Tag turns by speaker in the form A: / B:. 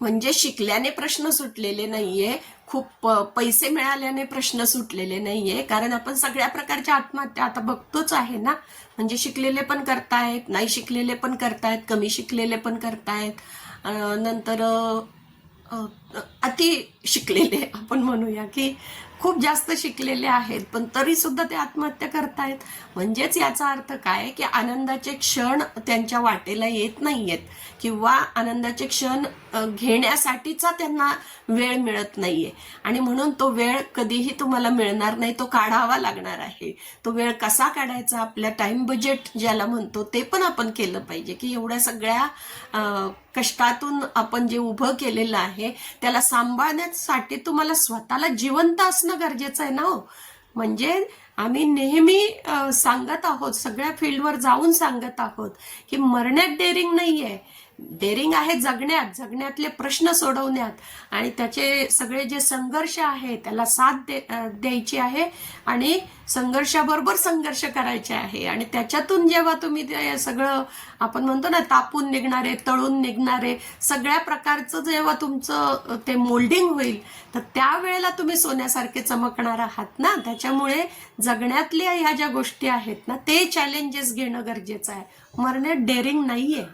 A: म्हणजे शिकल्याने प्रश्न सुटलेले नाहीये, खूप पैसे मिळाल्याने प्रश्न सुटलेले नाहीये. कारण आपण सगळ्या प्रकारच्या आत्महत्या आता बघतोच आहे ना. म्हणजे शिकलेले पण करतायत, नाही शिकलेले पण करतायत, कमी शिकलेले पण करतायत, नंतर अति शिकलेले आपण म्हणूया की खूप जास्त शिकलेले आहेत पण तरी सुद्धा ते आत्महत्या करतायत. म्हणजेच याचा अर्थ काय की आनंदाचे क्षण त्यांच्या वाटेला येत नाहीयेत किंवा आनंदाचे क्षण घेण्यासाठीचा त्यांना वेळ मिळत नाहीये. आणि म्हणून तो वेळ कधीही तुम्हाला मिळणार नाही, तो काढावा लागणार आहे. तो वेळ कसा काढायचा, आपल्या टाइम बजेट ज्याला म्हणतो ते पण आपण केलं पाहिजे की एवढ्या सगळ्या कष्टातून आपण जे उभं केलेलं आहे त्याला सांभाळण्यासाठी तुम्हाला स्वतःला जिवंत असणं गरजेचं आहे ना हो. म्हणजे आम्ही नेहमी सांगत आहोत, सगळ्या फील्डवर जाऊन सांगत आहोत की मरण्यात डेअरिंग नाहीये, डेअरिंग आहे जगण्यात, जगण्यातले प्रश्न सोडवण्यात आणि त्याचे सगळे जे संघर्ष आहे त्याला साथ द्यायची आहे आणि संघर्षाबरोबर संघर्ष करायचे आहे. आणि त्याच्यातून जेव्हा तुम्ही ते सगळं आपण म्हणतो ना तापून निघणारे, तळून निघणारे सगळ्या प्रकारचं जेव्हा तुमचं ते मोल्डिंग होईल तर त्यावेळेला तुम्ही सोन्यासारखे चमकणार आहात ना. त्याच्यामुळे जगण्यातल्या ह्या ज्या गोष्टी आहेत ना ते चॅलेंजेस घेणं गरजेचं आहे. मरण्यात डेअरिंग नाहीये.